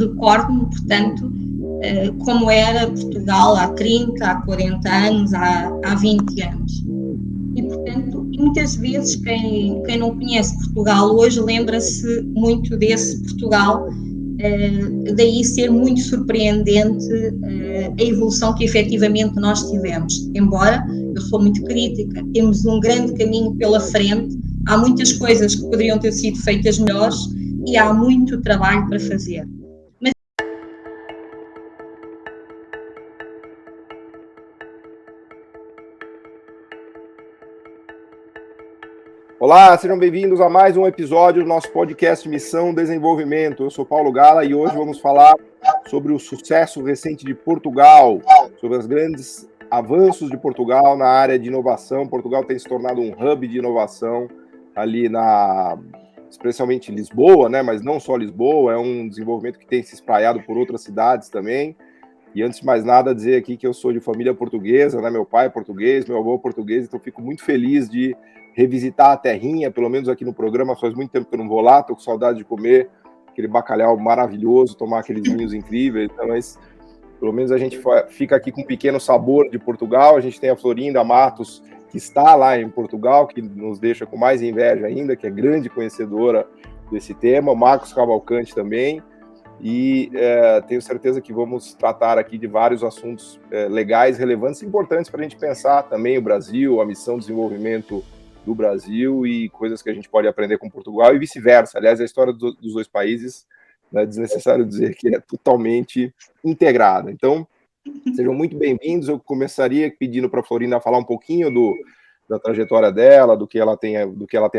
recordo-me, portanto, como era Portugal há 30, há 40 anos, há 20 anos. E, portanto, muitas vezes quem não conhece Portugal hoje lembra-se muito desse Portugal, daí ser muito surpreendente a evolução que efetivamente nós tivemos. Embora eu sou muito crítica, temos um grande caminho pela frente, há muitas coisas que poderiam ter sido feitas melhores e há muito trabalho para fazer. Olá, sejam bem-vindos a mais um episódio do nosso podcast Missão Desenvolvimento. Eu sou Paulo Gala e hoje vamos falar sobre o sucesso recente de Portugal, sobre os grandes avanços de Portugal na área de inovação. Portugal tem se tornado um hub de inovação ali especialmente Lisboa, né? Mas não só Lisboa, é um desenvolvimento que tem se espraiado por outras cidades também. E antes de mais nada, dizer aqui que eu sou de família portuguesa, né? Meu pai é português, meu avô é português, então fico muito feliz de revisitar a terrinha, pelo menos aqui no programa. Faz muito tempo que eu não vou lá, tô com saudade de comer aquele bacalhau maravilhoso, tomar aqueles vinhos incríveis. Então, mas pelo menos a gente fica aqui com um pequeno sabor de Portugal. A gente tem a Florinda Matos, que está lá em Portugal, que nos deixa com mais inveja ainda, que é grande conhecedora desse tema. Marcos Cavalcante também. E tenho certeza que vamos tratar aqui de vários assuntos legais, relevantes e importantes para a gente pensar também o Brasil, a missão de desenvolvimento do Brasil e coisas que a gente pode aprender com Portugal e vice-versa. Aliás, a história dos dois países, é desnecessário dizer que é totalmente integrada. Então, sejam muito bem-vindos. Eu começaria pedindo para a Florinda falar um pouquinho da trajetória dela, do que ela tem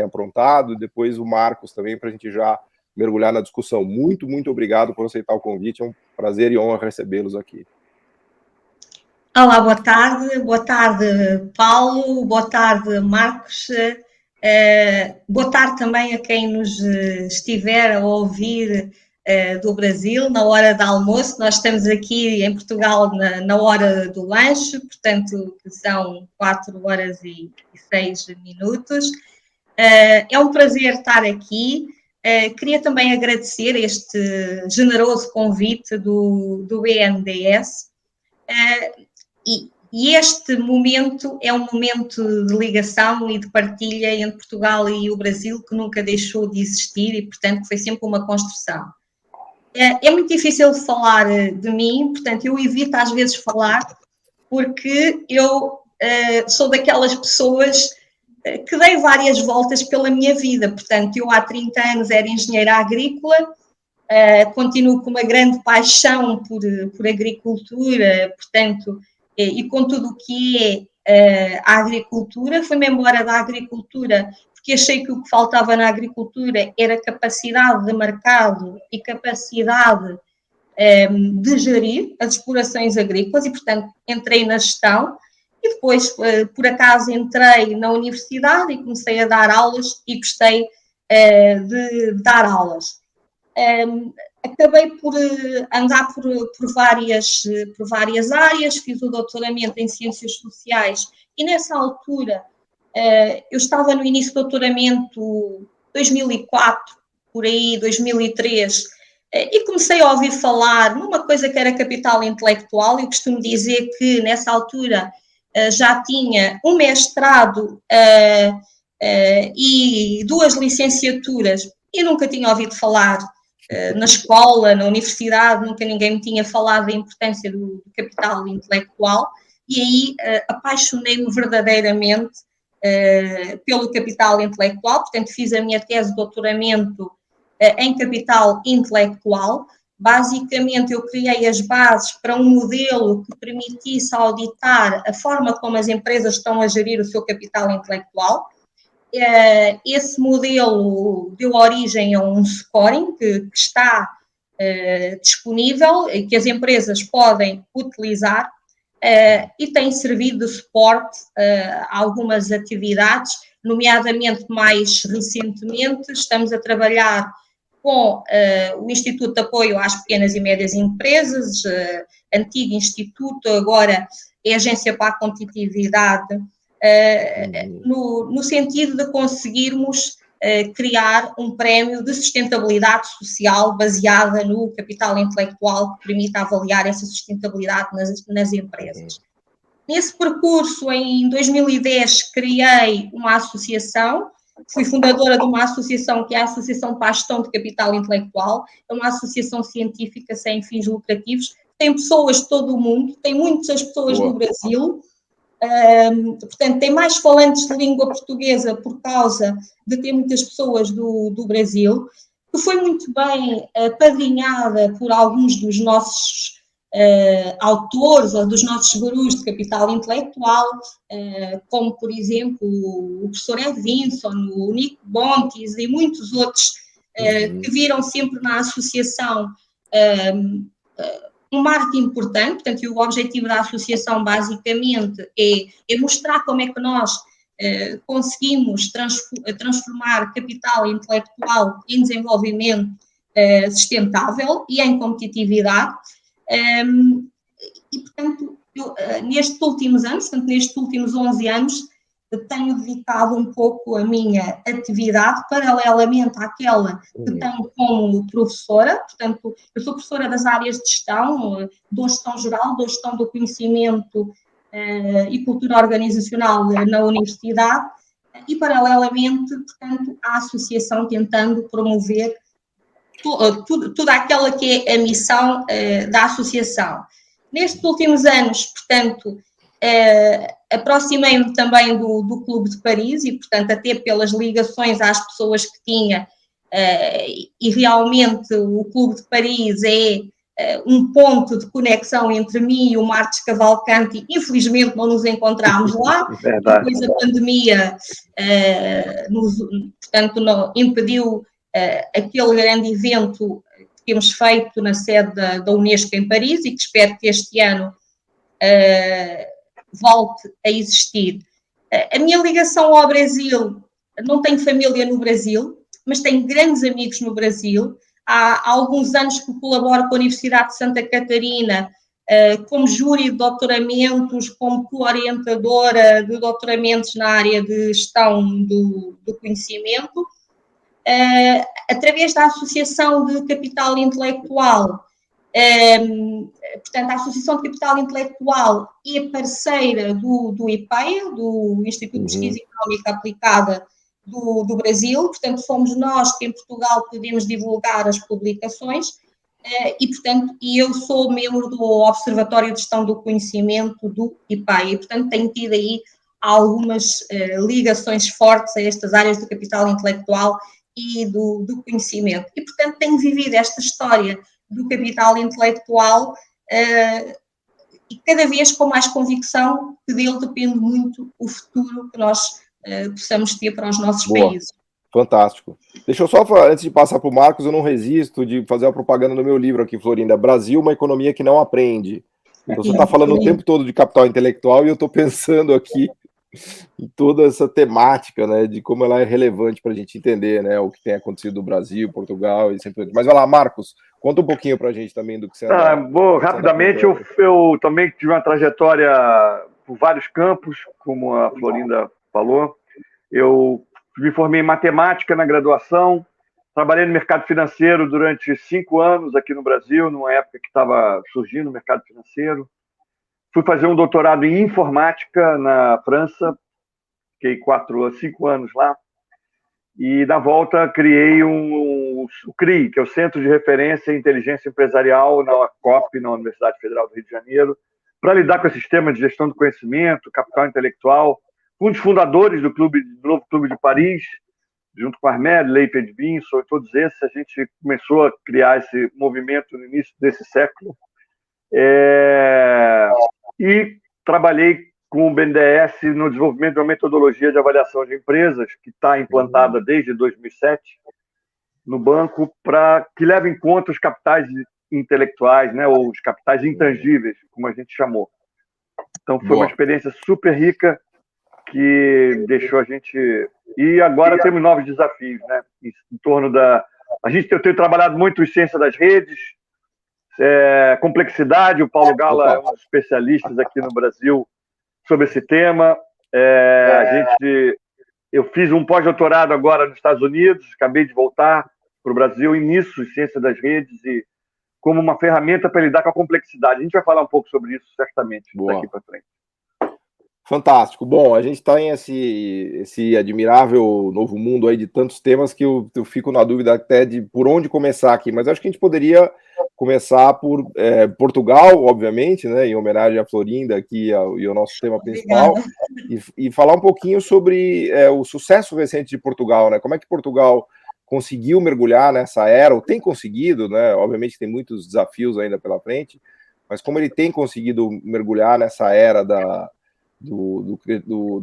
aprontado, e depois o Marcos também, para a gente já mergulhar na discussão. Muito, muito obrigado por aceitar o convite. É um prazer e honra recebê-los aqui. Olá, boa tarde, Paulo, boa tarde, Marcos, boa tarde também a quem nos estiver a ouvir do Brasil, na hora do almoço. Nós estamos aqui em Portugal na hora do lanche, portanto, são 4h06. É um prazer estar aqui. Queria também agradecer este generoso convite do BNDES. E este momento é um momento de ligação e de partilha entre Portugal e o Brasil que nunca deixou de existir e, portanto, foi sempre uma construção. É muito difícil falar de mim, portanto, eu evito às vezes falar, porque eu sou daquelas pessoas que dei várias voltas pela minha vida. Portanto, eu há 30 anos era engenheira agrícola, continuo com uma grande paixão por agricultura, portanto, e com tudo o que é a agricultura. Fui-me embora da agricultura porque achei que o que faltava na agricultura era capacidade de mercado e capacidade de gerir as explorações agrícolas e, portanto, entrei na gestão e depois, por acaso, entrei na universidade e comecei a dar aulas e gostei de dar aulas. Acabei por andar por várias áreas, fiz o doutoramento em Ciências Sociais e, nessa altura, eu estava no início do doutoramento 2004, por aí, 2003, e comecei a ouvir falar numa coisa que era capital intelectual. Eu costumo dizer que, nessa altura, já tinha um mestrado e 2 licenciaturas e nunca tinha ouvido falar na escola, na universidade, nunca ninguém me tinha falado da importância do capital intelectual e aí apaixonei-me verdadeiramente pelo capital intelectual. Portanto, fiz a minha tese de doutoramento em capital intelectual. Basicamente, eu criei as bases para um modelo que permitisse auditar a forma como as empresas estão a gerir o seu capital intelectual. Esse modelo deu origem a um scoring que está disponível, que as empresas podem utilizar e tem servido de suporte a algumas atividades, nomeadamente mais recentemente estamos a trabalhar com o Instituto de Apoio às Pequenas e Médias Empresas, antigo Instituto, agora é Agência para a Competitividade, no sentido de conseguirmos criar um prémio de sustentabilidade social baseada no capital intelectual que permita avaliar essa sustentabilidade nas empresas. Nesse percurso, em 2010, criei uma associação, fui fundadora de uma associação que é a Associação para a Gestão de Capital Intelectual, é uma associação científica sem fins lucrativos, tem pessoas de todo o mundo, tem muitas pessoas no Brasil, portanto, tem mais falantes de língua portuguesa por causa de ter muitas pessoas do Brasil, que foi muito bem apadrinhada por alguns dos nossos autores ou dos nossos gurus de capital intelectual, como, por exemplo, o professor Edvinson, o Nico Bontis e muitos outros que viram sempre na associação um marco importante. Portanto, o objetivo da associação, basicamente, é mostrar como é que nós conseguimos transformar capital intelectual em desenvolvimento sustentável e em competitividade. E, portanto, nestes últimos anos, portanto, nestes últimos 11 anos, tenho dedicado um pouco a minha atividade paralelamente àquela que tenho como professora. Portanto, eu sou professora das áreas de gestão, de gestão geral, de gestão do conhecimento e cultura organizacional na universidade e, paralelamente, portanto, à associação tentando promover toda aquela que é a missão da associação. Nestes últimos anos, portanto, aproximei-me também do Clube de Paris e, portanto, até pelas ligações às pessoas que tinha, e realmente o Clube de Paris é um ponto de conexão entre mim e o Marcos Cavalcanti. Infelizmente não nos encontramos lá, depois a pandemia portanto, impediu aquele grande evento que temos feito na sede da Unesco em Paris e que espero que este ano volte a existir. A minha ligação ao Brasil, não tenho família no Brasil, mas tenho grandes amigos no Brasil. Há alguns anos que colaboro com a Universidade de Santa Catarina como júri de doutoramentos, como co-orientadora de doutoramentos na área de gestão do conhecimento. Através da Associação de Capital Intelectual, portanto, a Associação de Capital Intelectual é parceira do IPEA, do Instituto de Pesquisa Económica Aplicada do Brasil. Portanto, somos nós que em Portugal podemos divulgar as publicações e, portanto, eu sou membro do Observatório de Gestão do Conhecimento do IPEA e, portanto, tenho tido aí algumas ligações fortes a estas áreas do capital intelectual e do conhecimento. E, portanto, tenho vivido esta história do capital intelectual e cada vez com mais convicção que dele depende muito o futuro que nós possamos ter para os nossos países. Fantástico. Deixa eu só, antes de passar para o Marcos, eu não resisto de fazer a propaganda no meu livro aqui, Florinda. Brasil, uma economia que não aprende. Então, você está falando o tempo todo de capital intelectual e eu estou pensando aqui em toda essa temática, né, de como ela é relevante para a gente entender, né, o que tem acontecido no Brasil, Portugal e sempre. Mas vai lá, Marcos, conta um pouquinho para a gente também do que você rapidamente, eu também tive uma trajetória por vários campos, como a Florinda falou. Eu me formei em matemática na graduação, trabalhei no mercado financeiro durante 5 anos aqui no Brasil, numa época que estava surgindo o mercado financeiro. Fui fazer um doutorado em informática na França, fiquei 5 anos lá, e na volta criei o CRI, que é o Centro de Referência em Inteligência Empresarial na COP, na Universidade Federal do Rio de Janeiro, para lidar com esse sistema de gestão do conhecimento, capital intelectual. Um dos fundadores do novo Clube de Paris, junto com Armed, Leif Edvinson e todos esses, a gente começou a criar esse movimento no início desse século. E trabalhei com o BNDES no desenvolvimento de uma metodologia de avaliação de empresas que está implantada desde 2007 no banco, que leva em conta os capitais intelectuais, né, ou os capitais intangíveis, como a gente chamou. Então, foi uma experiência super rica que deixou a gente... E agora temos novos desafios, né, em torno da... Eu tenho trabalhado muito em ciência das redes, complexidade. O Paulo Gala é um dos especialistas aqui no Brasil sobre esse tema. A gente Eu fiz um pós-doutorado agora nos Estados Unidos, acabei de voltar para o Brasil, e nisso, ciência das redes, e como uma ferramenta para lidar com a complexidade. A gente vai falar um pouco sobre isso, certamente, daqui para frente. Fantástico. Bom, a gente está em esse admirável novo mundo aí de tantos temas que eu fico na dúvida até de por onde começar aqui, mas acho que a gente poderia começar por Portugal, obviamente, né, em homenagem à Florinda aqui e ao nosso tema principal, e falar um pouquinho sobre o sucesso recente de Portugal, né? Como é que Portugal conseguiu mergulhar nessa era, ou tem conseguido, né? Obviamente tem muitos desafios ainda pela frente, mas como ele tem conseguido mergulhar nessa era da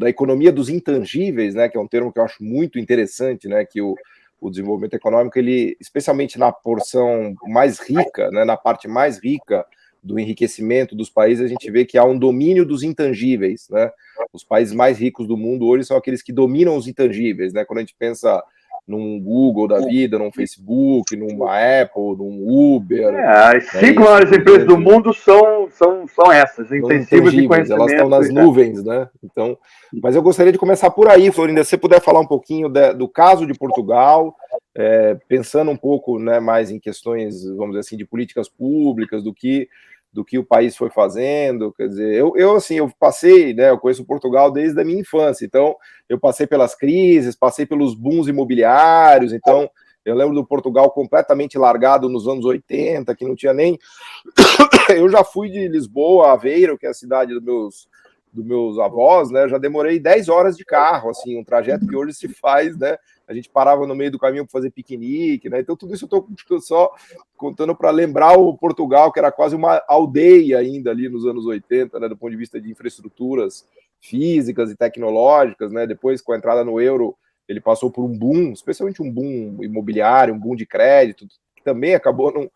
economia dos intangíveis, né, que é um termo que eu acho muito interessante, né, que o desenvolvimento econômico, ele, especialmente na porção mais rica, né, na parte mais rica do enriquecimento dos países, a gente vê que há um domínio dos intangíveis, né? Os países mais ricos do mundo hoje são aqueles que dominam os intangíveis, né? Quando a gente pensa num Google da vida, num Facebook, numa Apple, num Uber. As 5 maiores empresas do mundo são essas, intensivas de conhecimento. Elas estão nas nuvens, né? Então, mas eu gostaria de começar por aí, Florinda, se você puder falar um pouquinho do caso de Portugal, pensando um pouco, né, mais em questões, vamos dizer assim, de políticas públicas, do que o país foi fazendo. Quer dizer, eu passei, né, eu conheço Portugal desde a minha infância, então eu passei pelas crises, passei pelos booms imobiliários, então eu lembro do Portugal completamente largado nos anos 80, que não tinha nem... Eu já fui de Lisboa a Aveiro, que é a cidade dos meus avós, né? Eu já demorei 10 horas de carro, assim, um trajeto que hoje se faz, né? A gente parava no meio do caminho para fazer piquenique, né? Então tudo isso eu estou só contando para lembrar o Portugal, que era quase uma aldeia ainda ali nos anos 80, né? Do ponto de vista de infraestruturas físicas e tecnológicas, né? Depois, com a entrada no euro, ele passou por um boom, especialmente um boom imobiliário, um boom de crédito, que também acabou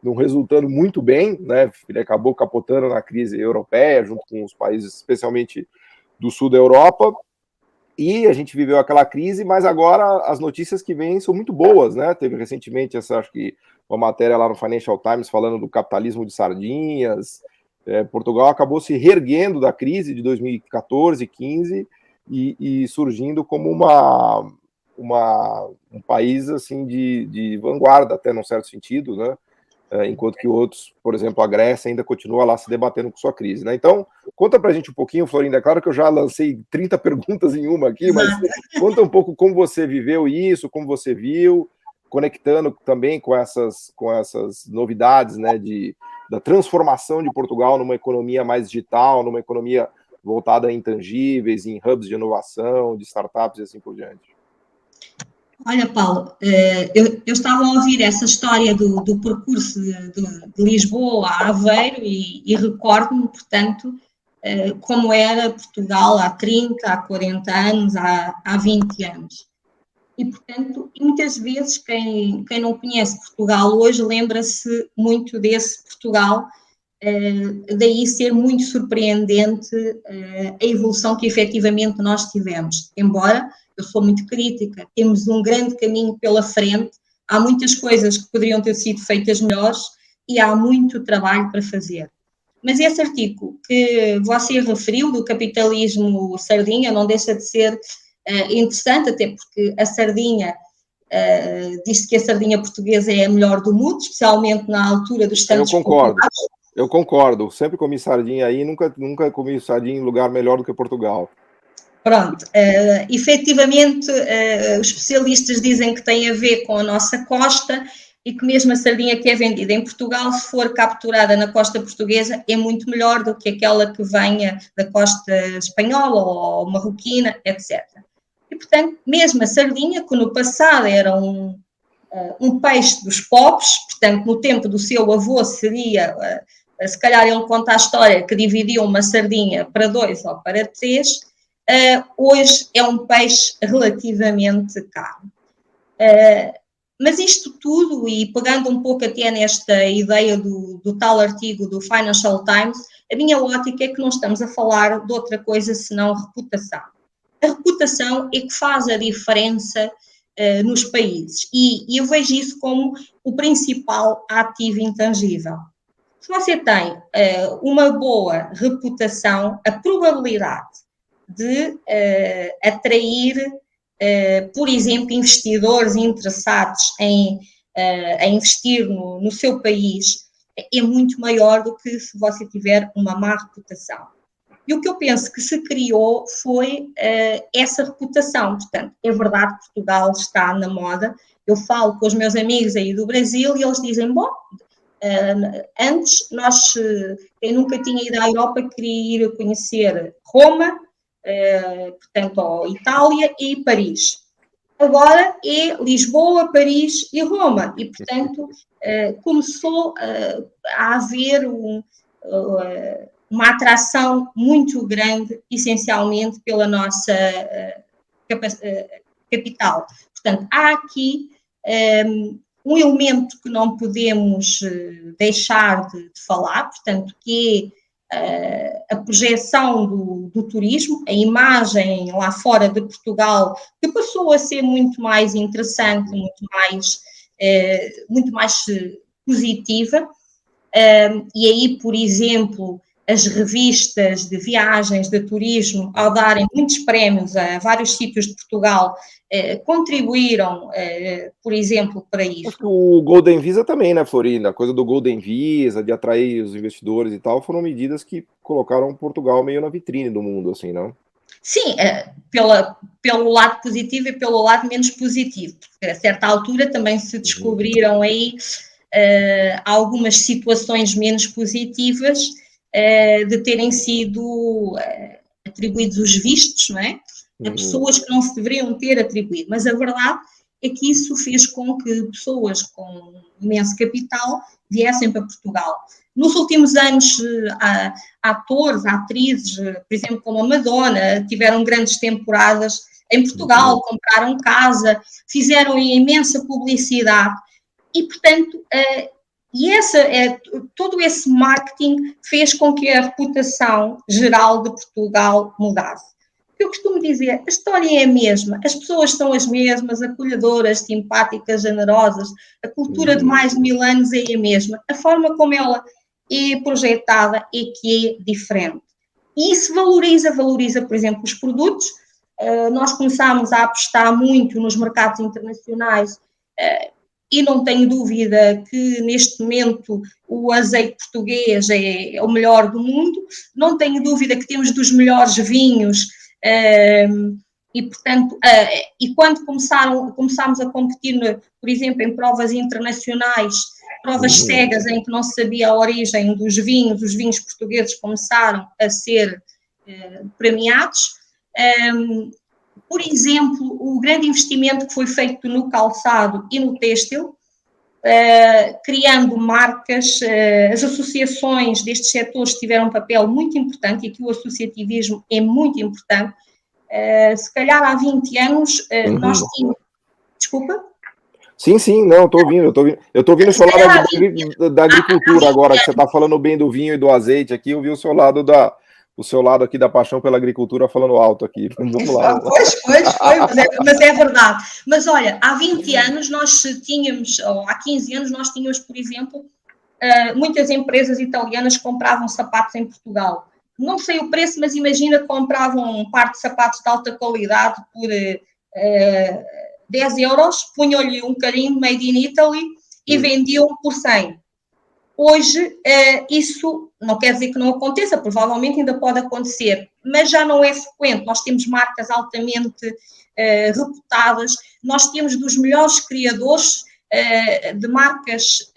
não resultando muito bem, né? Ele acabou capotando na crise europeia, junto com os países, especialmente do sul da Europa, e a gente viveu aquela crise, mas agora as notícias que vêm são muito boas, né? Teve recentemente acho que uma matéria lá no Financial Times falando do capitalismo de sardinhas. Portugal acabou se reerguendo da crise de 2014, 15 e surgindo como um país assim de vanguarda, até num certo sentido, né? Enquanto que outros, por exemplo, a Grécia ainda continua lá se debatendo com sua crise, né? Então, conta pra gente um pouquinho, Florinda. É claro que eu já lancei 30 perguntas em uma aqui, mas conta um pouco como você viveu isso, como você viu, conectando também com essas novidades, né, da transformação de Portugal numa economia mais digital, numa economia voltada a intangíveis, em hubs de inovação, de startups e assim por diante. Olha, Paulo, eu estava a ouvir essa história do percurso de Lisboa a Aveiro e recordo-me, portanto, como era Portugal há 30, há 40 anos, há 20 anos. E, portanto, muitas vezes quem não conhece Portugal hoje lembra-se muito desse Portugal, daí ser muito surpreendente a evolução que efetivamente nós tivemos. Embora eu sou muito crítica, temos um grande caminho pela frente, há muitas coisas que poderiam ter sido feitas melhores e há muito trabalho para fazer. Mas esse artigo que você referiu, do capitalismo sardinha, não deixa de ser interessante, até porque a sardinha, diz-se que a sardinha portuguesa é a melhor do mundo, especialmente na altura dos Santos Populares. Eu concordo, sempre comi sardinha aí, nunca comi sardinha em lugar melhor do que Portugal. Pronto, efetivamente os especialistas dizem que tem a ver com a nossa costa e que mesmo a sardinha que é vendida em Portugal, se for capturada na costa portuguesa, é muito melhor do que aquela que venha da costa espanhola ou marroquina, etc. E, portanto, mesmo a sardinha, que no passado era um peixe dos pobres, portanto, no tempo do seu avô seria, se calhar ele conta a história que dividiam uma sardinha para 2 ou para 3, hoje é um peixe relativamente caro. Mas isto tudo, e pegando um pouco até nesta ideia do tal artigo do Financial Times, a minha ótica é que não estamos a falar de outra coisa senão reputação. A reputação é que faz a diferença nos países, e eu vejo isso como o principal ativo intangível. Se você tem uma boa reputação, a probabilidade de atrair por exemplo, investidores interessados em investir no seu país, é muito maior do que se você tiver uma má reputação. E o que eu penso que se criou foi essa reputação. Portanto, é verdade que Portugal está na moda. Eu falo com os meus amigos aí do Brasil e eles dizem, bom, antes quem nunca tinha ido à Europa queria ir conhecer Roma, portanto, Itália e Paris. Agora é Lisboa, Paris e Roma. E, portanto, começou a haver uma atração muito grande, essencialmente pela nossa capital. Portanto, há aqui um elemento que não podemos deixar de falar, portanto, que é a projeção do turismo, a imagem lá fora de Portugal, que passou a ser muito mais interessante, muito mais positiva. E aí, por exemplo, as revistas de viagens, de turismo, ao darem muitos prémios a vários sítios de Portugal, contribuíram, por exemplo, para isso. Acho que o Golden Visa também, né, Florinda? A coisa do Golden Visa, de atrair os investidores e tal, foram medidas que colocaram Portugal meio na vitrine do mundo, assim, não? Sim, pelo lado positivo e pelo lado menos positivo, porque a certa altura também se descobriram aí algumas situações menos positivas de terem sido atribuídos os vistos, não é? A pessoas que não se deveriam ter atribuído, mas a verdade é que isso fez com que pessoas com imenso capital viessem para Portugal. Nos últimos anos, atores, atrizes, por exemplo, como a Madonna, tiveram grandes temporadas em Portugal, compraram casa, fizeram imensa publicidade e, portanto, todo esse marketing fez com que a reputação geral de Portugal mudasse. Eu costumo dizer, a história é a mesma, as pessoas são as mesmas, acolhedoras, simpáticas, generosas, a cultura de mais de 1000 anos é a mesma, a forma como ela é projetada é que é diferente. E isso valoriza, por exemplo, os produtos. Nós começámos a apostar muito nos mercados internacionais e não tenho dúvida que neste momento o azeite português é o melhor do mundo, não tenho dúvida que temos dos melhores vinhos e, portanto, e quando começámos a competir, por exemplo, em provas internacionais, provas cegas em que não se sabia a origem dos vinhos, os vinhos portugueses começaram a ser premiados. Por exemplo, o grande investimento que foi feito no calçado e no têxtil, criando marcas, as associações destes setores tiveram um papel muito importante e aqui o associativismo é muito importante. Se calhar há 20 anos nós tínhamos... Desculpa? Sim, não, estou ouvindo. Eu estou ouvindo o seu lado da agricultura agora, que você está falando bem do vinho e do azeite aqui, eu vi o seu lado aqui da paixão pela agricultura falando alto aqui. Vamos lá. Pois, mas é verdade. Mas olha, há 20 anos nós tínhamos, ou há 15 anos nós tínhamos, por exemplo, muitas empresas italianas que compravam sapatos em Portugal. Não sei o preço, mas imagina que compravam um par de sapatos de alta qualidade por 10 euros, punham-lhe um carimbo made in Italy e vendiam por 100. Hoje, isso não quer dizer que não aconteça, provavelmente ainda pode acontecer, mas já não é frequente. Nós temos marcas altamente reputadas, nós temos dos melhores criadores de marcas,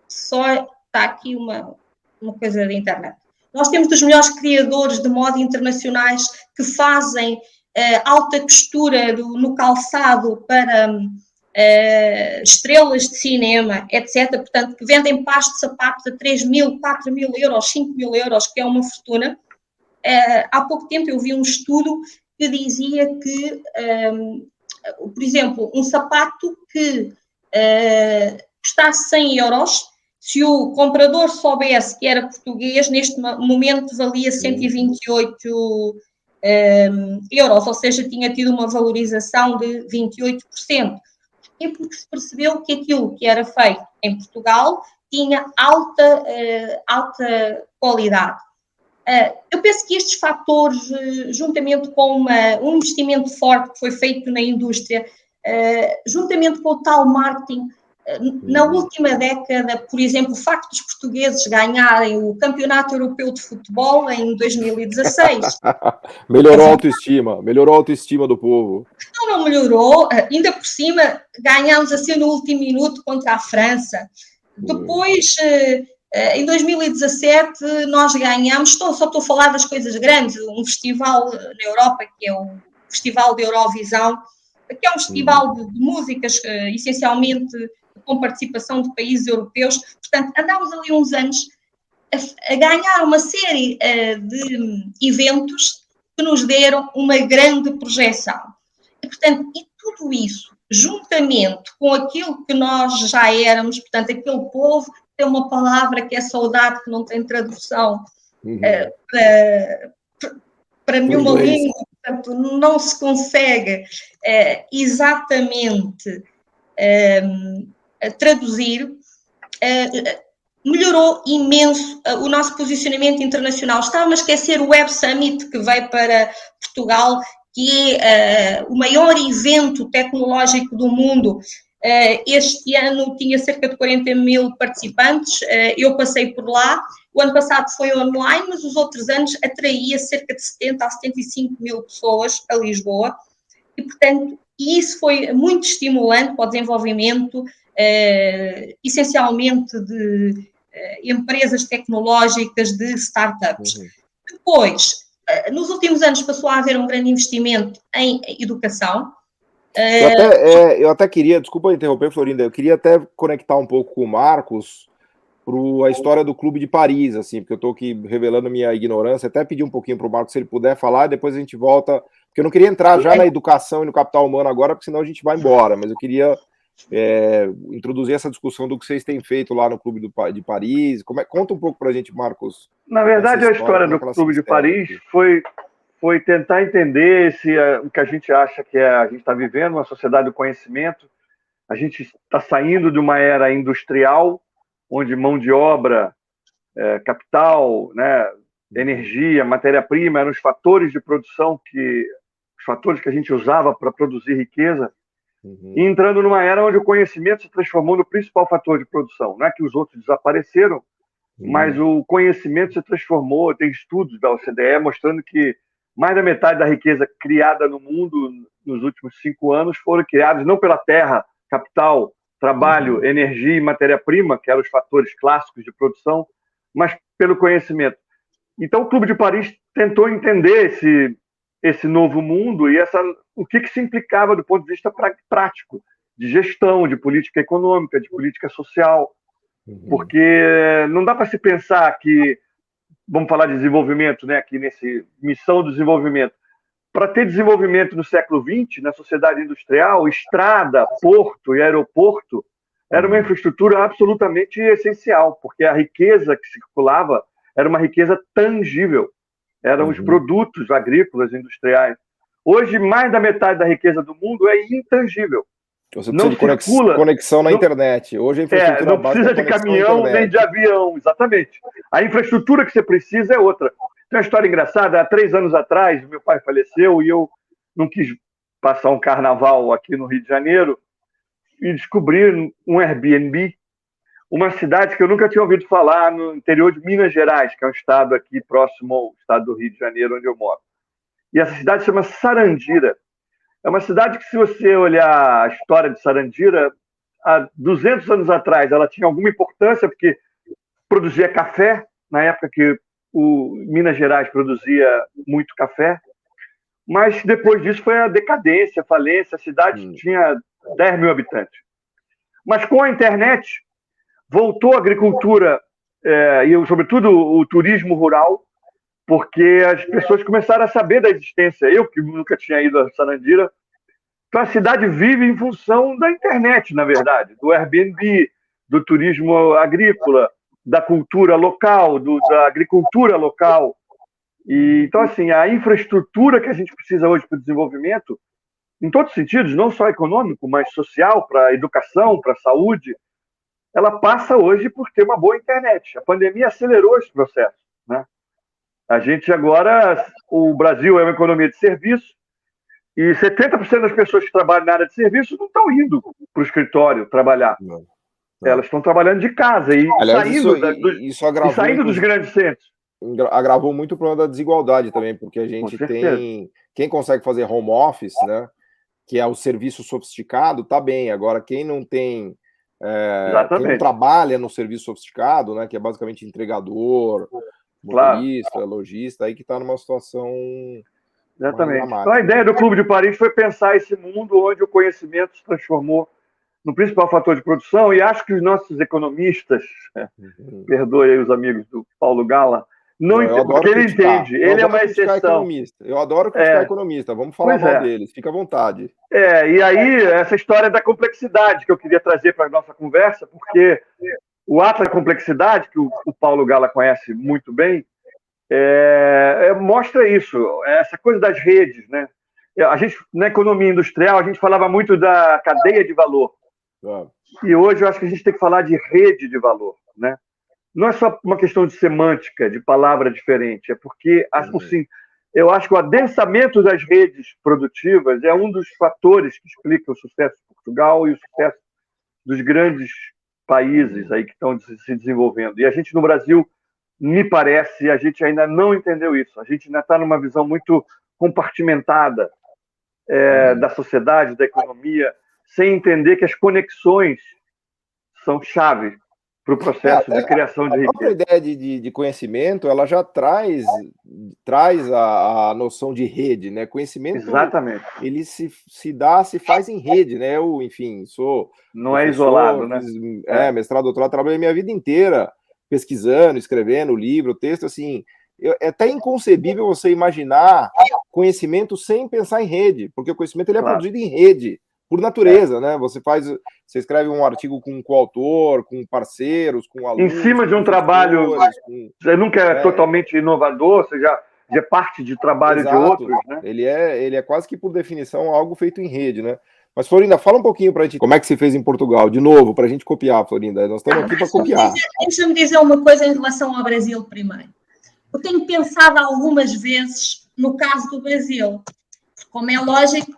só está aqui uma coisa da internet. Nós temos dos melhores criadores de moda internacionais que fazem alta costura no calçado para estrelas de cinema, etc. Portanto, que vendem pares de sapatos a 3.000, 4.000 euros, 5.000 euros, que é uma fortuna. Há pouco tempo eu vi um estudo que dizia que, por exemplo, um sapato que custasse 100 euros, se o comprador soubesse que era português, neste momento valia 128 euros, ou seja, tinha tido uma valorização de 28%. É porque se percebeu que aquilo que era feito em Portugal tinha alta qualidade. Eu penso que estes fatores, juntamente com um investimento forte que foi feito na indústria, juntamente com o tal marketing, na última década, por exemplo, o facto dos portugueses ganharem o Campeonato Europeu de Futebol em 2016. Melhorou a autoestima do povo. Não melhorou, ainda por cima ganhámos assim no último minuto contra a França. Depois, em 2017, nós ganhámos, só estou a falar das coisas grandes, um festival na Europa, que é o Festival de Eurovisão, que é um festival de músicas, essencialmente com participação de países europeus. Portanto, andámos ali uns anos a ganhar uma série de eventos que nos deram uma grande projeção. E, portanto, e tudo isso, juntamente com aquilo que nós já éramos, portanto, aquele povo, tem uma palavra que é saudade, que não tem tradução para nenhuma língua, portanto, não se consegue exatamente traduzir. Melhorou imenso o nosso posicionamento internacional. Estava a esquecer o Web Summit, que veio para Portugal, que é o maior evento tecnológico do mundo. Este ano tinha cerca de 40 mil participantes, eu passei por lá. O ano passado foi online, mas os outros anos atraía cerca de 70 a 75 mil pessoas a Lisboa. E, portanto, isso foi muito estimulante para o desenvolvimento, essencialmente de empresas tecnológicas, de startups. Depois, nos últimos anos passou a haver um grande investimento em educação. Eu até queria, desculpa interromper, Florinda, eu queria até conectar um pouco com o Marcos para a história do Clube de Paris, assim, porque eu estou aqui revelando minha ignorância, até pedir um pouquinho para o Marcos se ele puder falar, e depois a gente volta, porque eu não queria entrar já na educação e no capital humano agora, porque senão a gente vai embora, mas eu queria introduzir essa discussão do que vocês têm feito lá no Clube de Paris. Conta um pouco para a gente, Marcos. Na verdade, a história do Clube de Paris foi tentar entender o que a gente acha que a gente está vivendo, uma sociedade do conhecimento. A gente está saindo de uma era industrial, onde mão de obra, capital, né, energia, matéria-prima eram os fatores de produção, os fatores que a gente usava para produzir riqueza, e entrando numa era onde o conhecimento se transformou no principal fator de produção. Não é que os outros desapareceram, mas o conhecimento se transformou. Tem estudos da OCDE mostrando que mais da metade da riqueza criada no mundo nos últimos 5 anos foram criados não pela terra, capital, trabalho, energia e matéria-prima, que eram os fatores clássicos de produção, mas pelo conhecimento. Então, o Clube de Paris tentou entender esse novo mundo e o que se implicava do ponto de vista prático, de gestão, de política econômica, de política social, porque não dá para se pensar que, vamos falar de desenvolvimento, né, aqui nesse missão do desenvolvimento, para ter desenvolvimento no século XX, na sociedade industrial, estrada, porto e aeroporto, era uma infraestrutura absolutamente essencial, porque a riqueza que circulava era uma riqueza tangível, eram os produtos agrícolas, industriais. Hoje, mais da metade da riqueza do mundo é intangível. Você precisa de conexão na internet. Hoje a infraestrutura não precisa de caminhão nem de avião, exatamente. A infraestrutura que você precisa é outra. Tem uma história engraçada. Há 3 anos atrás, meu pai faleceu e eu não quis passar um carnaval aqui no Rio de Janeiro e descobri um Airbnb, uma cidade que eu nunca tinha ouvido falar, no interior de Minas Gerais, que é um estado aqui próximo ao estado do Rio de Janeiro, onde eu moro. E essa cidade se chama Sarandira. É uma cidade que, se você olhar a história de Sarandira, há 200 anos atrás ela tinha alguma importância, porque produzia café, na época que Minas Gerais produzia muito café, mas depois disso foi a decadência, a falência, a cidade tinha 10 mil habitantes. Mas com a internet, voltou a agricultura e, sobretudo, o turismo rural, porque as pessoas começaram a saber da existência. Eu, que nunca tinha ido a Sarandira, então a cidade vive em função da internet, na verdade, do Airbnb, do turismo agrícola, da cultura local, da agricultura local. E, então, assim, a infraestrutura que a gente precisa hoje para o desenvolvimento, em todos os sentidos, não só econômico, mas social, para a educação, para a saúde, ela passa hoje por ter uma boa internet. A pandemia acelerou esse processo, né? A gente agora, o Brasil é uma economia de serviço, e 70% das pessoas que trabalham na área de serviço não estão indo para o escritório trabalhar. Não. Elas estão trabalhando de casa e aliás, saindo dos grandes centros. Agravou muito o problema da desigualdade também, porque a gente tem... Quem consegue fazer home office, né, que é o serviço sofisticado, tá bem. Agora, quem não tem... quem não trabalha no serviço sofisticado, né, que é basicamente entregador, motorista, lojista, aí que está numa situação... Exatamente. Então, a ideia do Clube de Paris foi pensar esse mundo onde o conhecimento se transformou no principal fator de produção, e acho que os nossos economistas, perdoe aí os amigos do Paulo Gala, não entendem, porque ele entende, ele é uma exceção. Eu adoro criticar economista, vamos falar mal deles, fica à vontade. E aí, essa história da complexidade que eu queria trazer para a nossa conversa, porque o Atlas da Complexidade, que o Paulo Gala conhece muito bem, mostra isso, essa coisa das redes, né? A gente, na economia industrial, a gente falava muito da cadeia de valor. E hoje eu acho que a gente tem que falar de rede de valor, né? Não é só uma questão de semântica, de palavra diferente, é porque, assim, eu acho que o adensamento das redes produtivas é um dos fatores que explica o sucesso de Portugal e o sucesso dos grandes países aí que estão se desenvolvendo. E a gente, no Brasil, me parece, a gente ainda não entendeu isso. A gente ainda está numa visão muito compartimentada da sociedade, da economia, sem entender que as conexões são chave para o processo de criação de riqueza. A própria ideia de conhecimento, ela já traz a noção de rede, né? Conhecimento, exatamente, ele se faz em rede, né? Eu, enfim, não é isolado, né? Mestrado, doutorado, trabalhei a minha vida inteira pesquisando, escrevendo livro, texto, assim... É até inconcebível você imaginar conhecimento sem pensar em rede, porque o conhecimento ele é produzido em rede, por natureza, né? Você escreve um artigo com um coautor, com parceiros, com alunos... Em cima de um trabalho, você nunca é totalmente inovador, você já é parte de trabalho de outros, né? Ele é quase que, por definição, algo feito em rede, né? Mas, Florinda, fala um pouquinho para a gente como é que se fez em Portugal, de novo, para a gente copiar, Florinda. Nós estamos aqui para copiar. Deixa-me dizer uma coisa em relação ao Brasil primeiro. Eu tenho pensado algumas vezes no caso do Brasil. Como é lógico,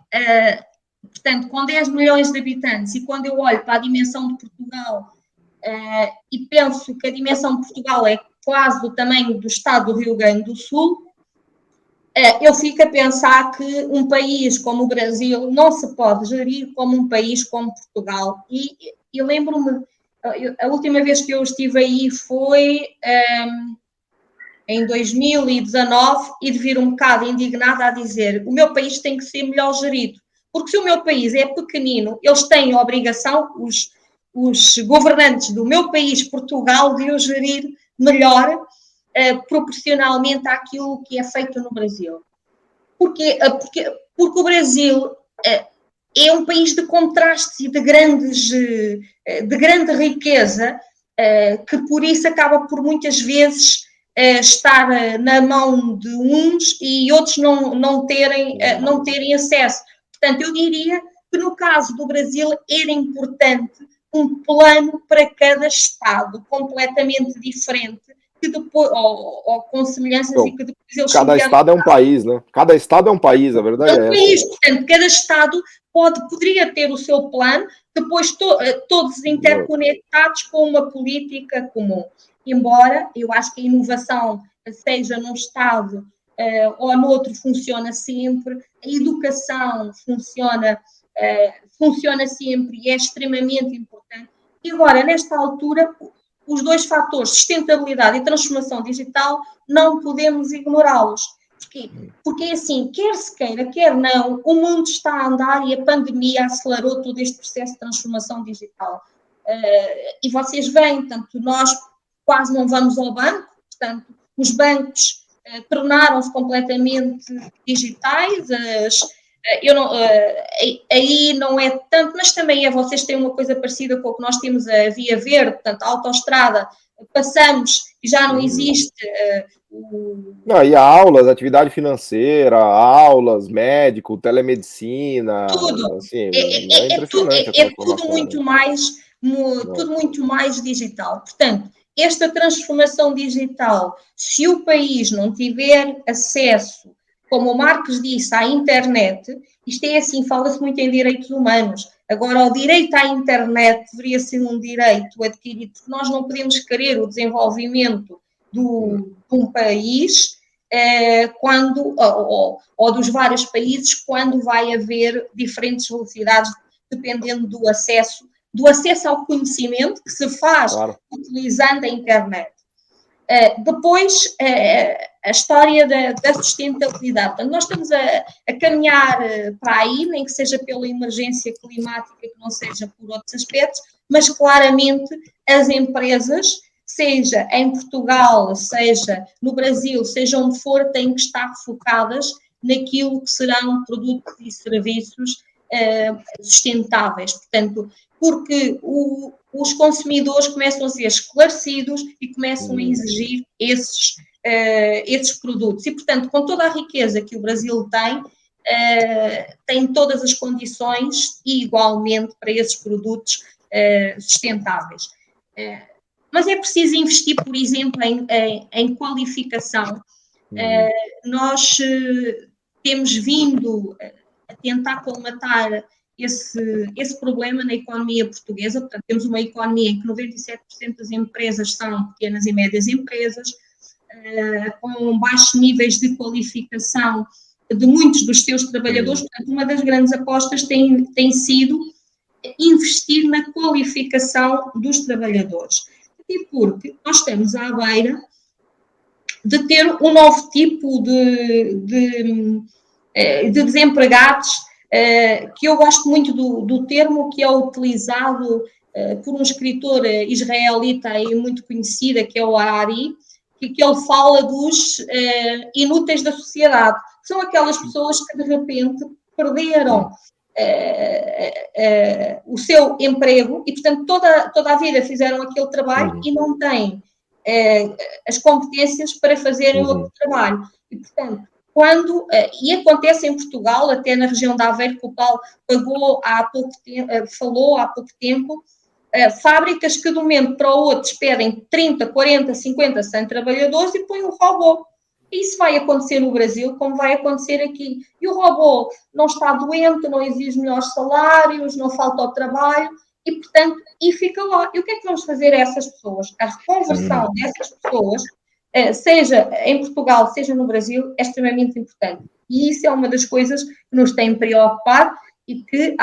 portanto, com 10 milhões de habitantes, e quando eu olho para a dimensão de Portugal e penso que a dimensão de Portugal é quase do tamanho do estado do Rio Grande do Sul, eu fico a pensar que um país como o Brasil não se pode gerir como um país como Portugal. E lembro-me, a última vez que eu estive aí foi... em 2019, e de vir um bocado indignada a dizer: o meu país tem que ser melhor gerido, porque se o meu país é pequenino, eles têm a obrigação, os governantes do meu país, Portugal, de o gerir melhor, proporcionalmente àquilo que é feito no Brasil. Porque o Brasil é um país de contrastes e de grande riqueza, que por isso acaba por muitas vezes estar na mão de uns e outros não terem acesso. Portanto, eu diria que no caso do Brasil era importante um plano para cada Estado completamente diferente, que depois, ou com semelhanças, e que depois eles... Cada Estado é um país, né? Cada Estado é um país, a verdade é essa. Portanto, cada Estado poderia ter o seu plano, depois todos interconectados com uma política comum. Embora eu acho que a inovação, seja num Estado ou no outro, funciona sempre, a educação funciona sempre e é extremamente importante. E agora, nesta altura, os dois fatores, sustentabilidade e transformação digital, não podemos ignorá-los. Porquê? Porque, assim, quer se queira, quer não, o mundo está a andar e a pandemia acelerou todo este processo de transformação digital. E vocês veem, tanto nós quase não vamos ao banco, portanto, os bancos tornaram-se completamente digitais, aí não é tanto, mas também vocês têm uma coisa parecida com o que nós temos a Via Verde, portanto, a autoestrada, passamos e já não existe... e aulas, atividade financeira, aulas, médico, telemedicina... Tudo. Assim, é impressionante. Tudo muito mais digital. Portanto, esta transformação digital, se o país não tiver acesso, como o Marcos disse, à internet, isto é assim, fala-se muito em direitos humanos. Agora, o direito à internet deveria ser um direito adquirido, porque nós não podemos querer o desenvolvimento de um país quando, ou dos vários países, quando vai haver diferentes velocidades, dependendo do acesso ao conhecimento que se faz utilizando a internet. Depois, a história da sustentabilidade. Portanto, nós estamos a caminhar para aí, nem que seja pela emergência climática, que não seja por outros aspectos, mas claramente as empresas, seja em Portugal, seja no Brasil, seja onde for, têm que estar focadas naquilo que serão produtos e serviços sustentáveis. Portanto, porque os consumidores começam a ser esclarecidos e começam a exigir esses produtos. E, portanto, com toda a riqueza que o Brasil tem todas as condições e, igualmente, para esses produtos sustentáveis. Mas é preciso investir, por exemplo, em qualificação. Nós temos vindo a tentar colmatar esse problema na economia portuguesa. Portanto, temos uma economia em que 97% das empresas são pequenas e médias empresas, com baixos níveis de qualificação de muitos dos seus trabalhadores. Portanto, uma das grandes apostas tem sido investir na qualificação dos trabalhadores. E porque nós estamos à beira de ter um novo tipo de desempregados, que eu gosto muito do termo que é utilizado por um escritor israelita e muito conhecido, que é o Harari, que ele fala dos inúteis da sociedade. São aquelas pessoas que, de repente, perderam o seu emprego e, portanto, toda a vida fizeram aquele trabalho e não têm as competências para fazerem outro trabalho. E, portanto, e acontece em Portugal, até na região de Aveiro, que o Paulo falou há pouco tempo, fábricas que de um momento para o outro pedem 30, 40, 50, 100 trabalhadores e põem um robô. Isso vai acontecer no Brasil, como vai acontecer aqui. E o robô não está doente, não exige melhores salários, não falta ao trabalho, e, portanto, fica lá. E o que é que vamos fazer a essas pessoas? A reconversão dessas pessoas, seja em Portugal, seja no Brasil, é extremamente importante. E isso é uma das coisas que nos tem preocupado e que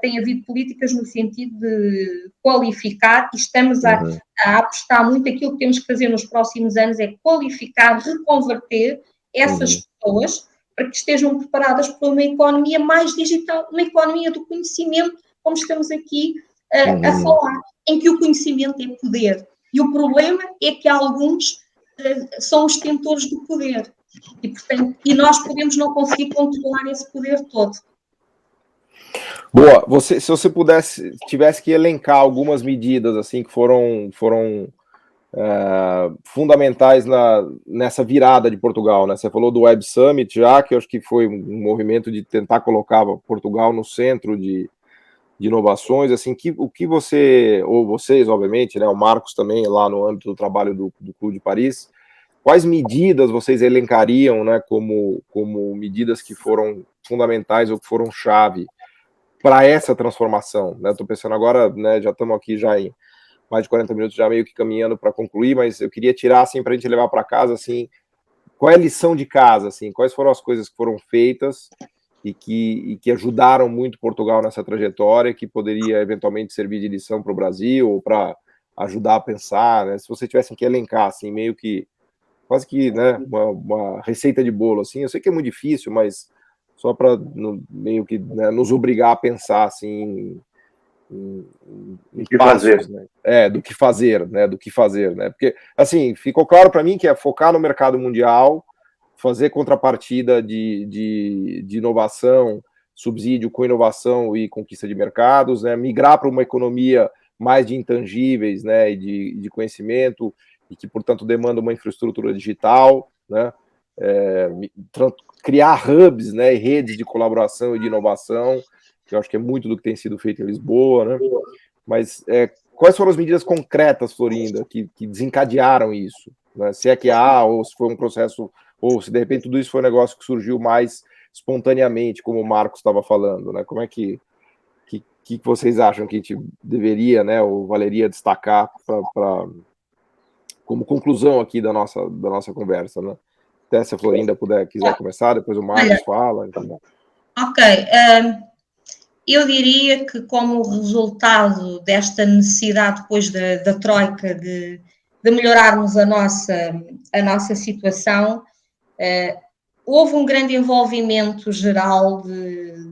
tem havido políticas no sentido de qualificar, e estamos a apostar muito. Aquilo que temos que fazer nos próximos anos é qualificar, reconverter essas pessoas para que estejam preparadas para uma economia mais digital, uma economia do conhecimento, como estamos aqui a falar, em que o conhecimento é poder. E o problema é que alguns são os detentores do poder. E, portanto, nós podemos não conseguir controlar esse poder todo. Boa. Se você tivesse que elencar algumas medidas assim que foram fundamentais nessa virada de Portugal, né? Você falou do Web Summit já, que eu acho que foi um movimento de tentar colocar Portugal no centro de inovações, assim, o que você, ou vocês, obviamente, né, o Marcos também, lá no âmbito do trabalho do Clube de Paris, quais medidas vocês elencariam, né, como medidas que foram fundamentais ou que foram chave para essa transformação, né? Estou pensando agora, né, já estamos aqui já em mais de 40 minutos, já meio que caminhando para concluir, mas eu queria tirar, assim, para a gente levar para casa, assim, qual é a lição de casa, assim, quais foram as coisas que foram feitas e que ajudaram muito Portugal nessa trajetória, que poderia eventualmente servir de lição para o Brasil ou para ajudar a pensar, né? Se você tivesse que elencar, assim, meio que, quase que, né, uma receita de bolo, assim, eu sei que é muito difícil, mas só para meio que, né, nos obrigar a pensar, assim, em que passos, fazer. Né? Do que fazer, né? Porque, assim, ficou claro para mim que é focar no mercado mundial, fazer contrapartida de inovação, subsídio com inovação e conquista de mercados, né? Migrar para uma economia mais de intangíveis, né? E de conhecimento, e que, portanto, demanda uma infraestrutura digital, né? Criar hubs, né? E redes de colaboração e de inovação, que eu acho que é muito do que tem sido feito em Lisboa, né? Mas quais foram as medidas concretas, Florinda, que desencadearam isso? Né? Se é que há, ou se foi um processo, ou se de repente tudo isso foi um negócio que surgiu mais espontaneamente, como o Marcos estava falando, né? Como é que vocês acham que a gente deveria, né, ou valeria destacar como conclusão aqui da nossa conversa, né? Até se a Florinda quiser começar, depois o Marcos fala. Enfim. Ok. Eu diria que como resultado desta necessidade depois da Troika de melhorarmos a nossa situação, houve um grande envolvimento geral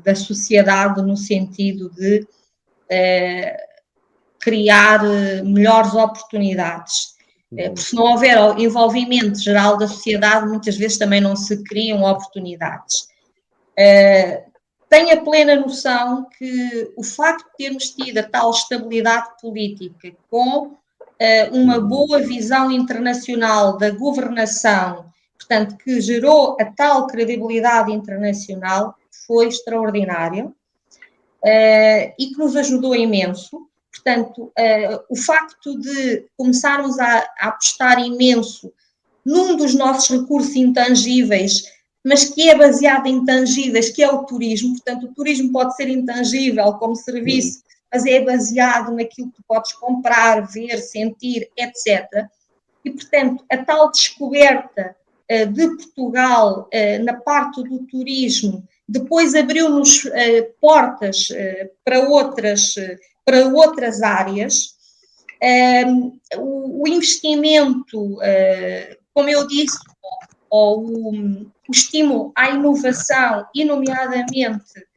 da sociedade no sentido de criar melhores oportunidades. Porque se não houver envolvimento geral da sociedade, muitas vezes também não se criam oportunidades. Tenho a plena noção que o facto de termos tido a tal estabilidade política com uma boa visão internacional da governação, portanto, que gerou a tal credibilidade internacional, foi extraordinário e que nos ajudou imenso. Portanto, o facto de começarmos a apostar imenso num dos nossos recursos intangíveis, mas que é baseado em tangíveis, que é o turismo. Portanto, o turismo pode ser intangível como serviço, mas é baseado naquilo que tu podes comprar, ver, sentir, etc. E, portanto, a tal descoberta de Portugal na parte do turismo depois abriu-nos portas para outras áreas. O investimento, como eu disse, ou o estímulo à inovação, e nomeadamente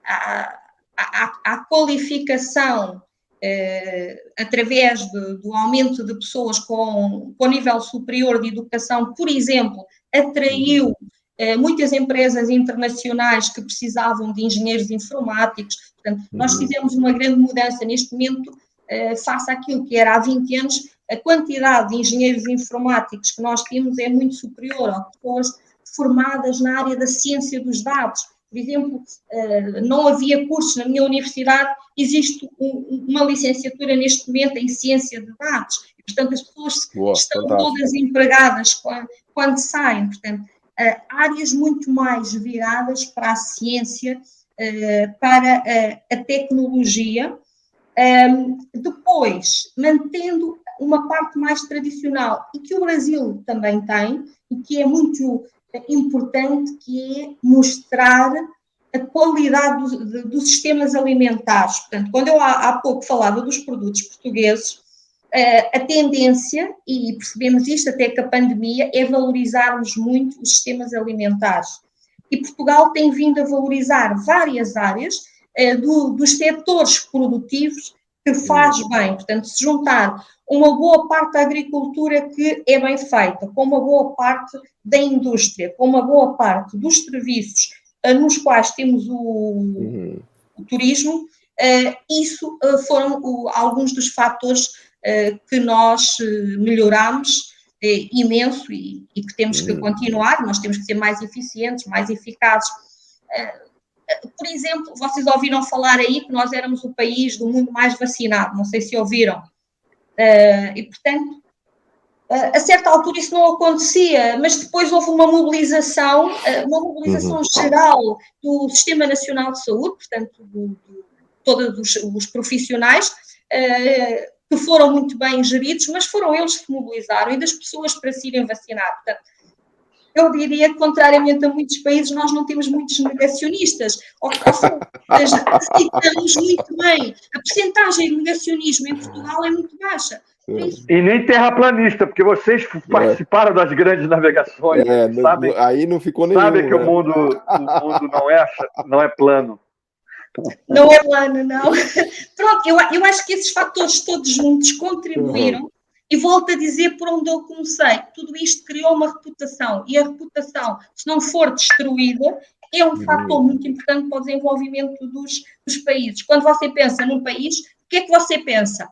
à qualificação através do aumento de pessoas com nível superior de educação, por exemplo, atraiu muitas empresas internacionais que precisavam de engenheiros informáticos. Portanto, nós fizemos uma grande mudança neste momento face àquilo que era há 20 anos. A quantidade de engenheiros informáticos que nós temos é muito superior a pessoas formadas na área da ciência dos dados. Por exemplo, não havia cursos na minha universidade, existe uma licenciatura neste momento em ciência de dados. E, portanto, as pessoas estão todas empregadas quando saem. Portanto, áreas muito mais viradas para a ciência, para a tecnologia. Depois, mantendo uma parte mais tradicional, e que o Brasil também tem, e que é muito importante, que é mostrar a qualidade dos sistemas alimentares. Portanto, quando eu há pouco falava dos produtos portugueses, a tendência, e percebemos isto até com a pandemia, é valorizarmos muito os sistemas alimentares. E Portugal tem vindo a valorizar várias áreas dos setores produtivos que faz bem. Portanto, se juntar uma boa parte da agricultura que é bem feita, com uma boa parte da indústria, com uma boa parte dos serviços nos quais temos o turismo, isso foram alguns dos fatores que nós melhoramos imenso e que temos que continuar. Nós temos que ser mais eficientes, mais eficazes. Por exemplo, vocês ouviram falar aí que nós éramos o país do mundo mais vacinado, não sei se ouviram. E, portanto, a certa altura isso não acontecia, mas depois houve uma mobilização geral do Sistema Nacional de Saúde, portanto, de todos os profissionais, que foram muito bem geridos, mas foram eles que se mobilizaram, e das pessoas para se irem vacinar. Portanto, eu diria que, contrariamente a muitos países, nós não temos muitos negacionistas. Ou seja, aceitamos muito bem. A percentagem de negacionismo em Portugal é muito baixa. E nem terraplanista, porque vocês participaram das grandes navegações. Sabem, aí não ficou nenhum. Sabem que o mundo não é plano. Não é plano, não. Pronto, eu acho que esses fatores todos juntos contribuíram. E volto a dizer por onde eu comecei. Tudo isto criou uma reputação. E a reputação, se não for destruída, é um fator muito importante para o desenvolvimento dos países. Quando você pensa num país, o que é que você pensa?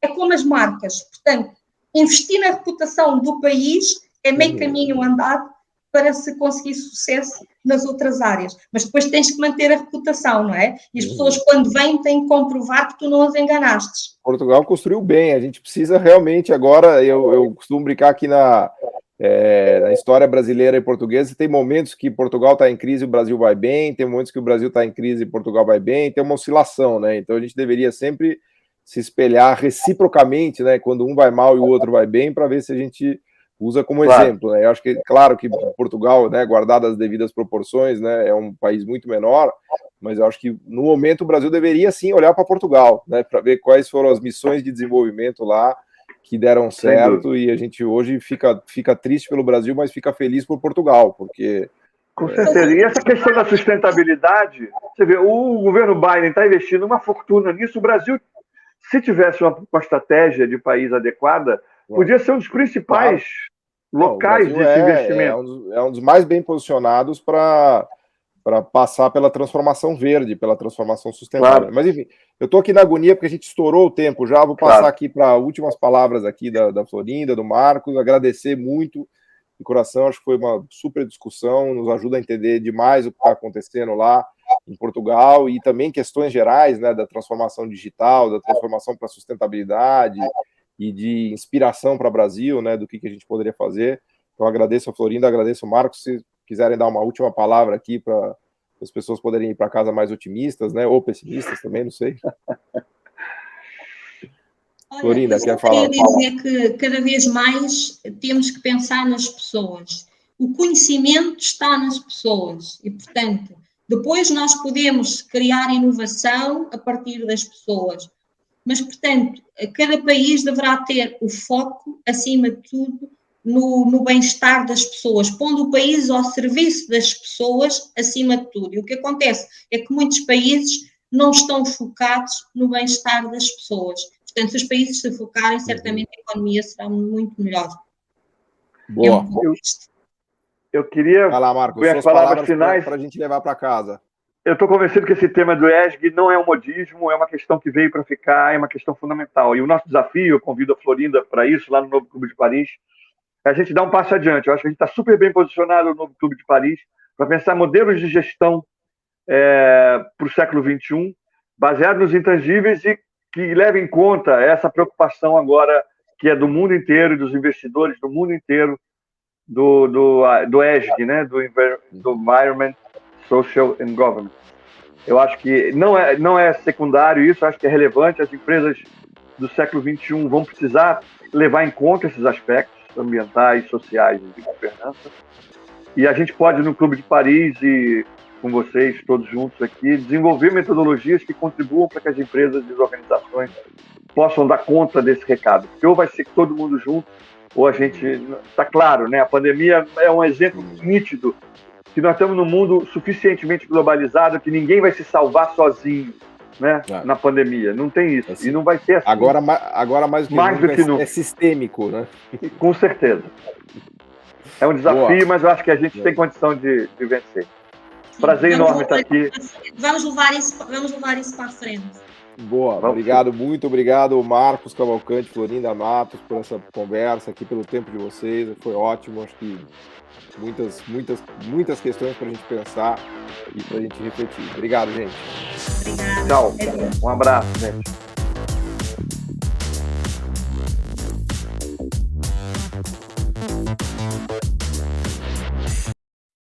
É como as marcas. Portanto, investir na reputação do país é meio caminho andado para se conseguir sucesso nas outras áreas. Mas depois tens que manter a reputação, não é? E as pessoas, quando vêm, têm que comprovar que tu não as enganaste. Portugal construiu bem, a gente precisa realmente agora, eu costumo brincar aqui na história brasileira e portuguesa, tem momentos que Portugal está em crise e o Brasil vai bem, tem momentos que o Brasil está em crise e Portugal vai bem, tem uma oscilação, né? Então a gente deveria sempre se espelhar reciprocamente, né? Quando um vai mal e o outro vai bem, para ver se a gente usa como exemplo, né? Eu acho que, claro que Portugal, né, guardadas as devidas proporções, né, é um país muito menor, mas eu acho que no momento o Brasil deveria sim olhar para Portugal, né, para ver quais foram as missões de desenvolvimento lá que deram certo, e a gente hoje fica triste pelo Brasil, mas fica feliz por Portugal, porque... Com certeza. E essa questão da sustentabilidade, você vê, o governo Biden está investindo uma fortuna nisso. O Brasil, se tivesse uma estratégia de país adequada, podia ser um dos principais locais desse investimento. É um dos mais bem posicionados para passar pela transformação verde, pela transformação sustentável. Claro. Mas, enfim, eu estou aqui na agonia porque a gente estourou o tempo já. Vou passar aqui para últimas palavras aqui da Florinda, do Marcos, agradecer muito de coração. Acho que foi uma super discussão, nos ajuda a entender demais o que está acontecendo lá em Portugal e também questões gerais, né, da transformação digital, da transformação para a sustentabilidade e de inspiração para o Brasil, né, do que a gente poderia fazer. Então, agradeço a Florinda, agradeço o Marcos. Se quiserem dar uma última palavra aqui para as pessoas poderem ir para casa mais otimistas, né, ou pessimistas também, não sei. Olha, Florinda, quer falar? Eu queria dizer que cada vez mais temos que pensar nas pessoas. O conhecimento está nas pessoas e, portanto, depois nós podemos criar inovação a partir das pessoas. Mas, portanto, cada país deverá ter o foco, acima de tudo, no bem-estar das pessoas, pondo o país ao serviço das pessoas, acima de tudo. E o que acontece é que muitos países não estão focados no bem-estar das pessoas. Portanto, se os países se focarem, certamente a economia será muito melhor. Boa. Eu queria... Vai lá, Marcos, suas palavras finais para a gente levar para casa. Eu estou convencido que esse tema do ESG não é um modismo, é uma questão que veio para ficar, é uma questão fundamental. E o nosso desafio, eu convido a Florinda para isso, lá no Novo Clube de Paris, é a gente dar um passo adiante. Eu acho que a gente está super bem posicionado no Novo Clube de Paris para pensar modelos de gestão para o século XXI, baseado nos intangíveis e que levem em conta essa preocupação agora que é do mundo inteiro, dos investidores do mundo inteiro, do ESG, né? do Environment, Social and Governance. Eu acho que não é secundário isso, acho que é relevante. As empresas do século XXI vão precisar levar em conta esses aspectos ambientais, sociais e de governança. E a gente pode, no Clube de Paris e com vocês todos juntos aqui, desenvolver metodologias que contribuam para que as empresas e as organizações possam dar conta desse recado. Porque ou vai ser todo mundo junto, ou a gente... Está claro, né? A pandemia é um exemplo nítido que nós estamos num mundo suficientemente globalizado que ninguém vai se salvar sozinho, né? Na pandemia. Não tem isso. Assim, e não vai ser assim. Agora mais do que nunca é sistêmico, né? Com certeza. É um desafio, mas eu acho que a gente tem condição de vencer. Prazer enorme estar aqui. Vamos levar isso para a frente. Boa, obrigado, muito obrigado, Marcos Cavalcante, Florinda Matos, por essa conversa aqui, pelo tempo de vocês, foi ótimo, acho que muitas questões para a gente pensar e para a gente refletir. Obrigado, gente. Obrigada. Tchau, um abraço, gente.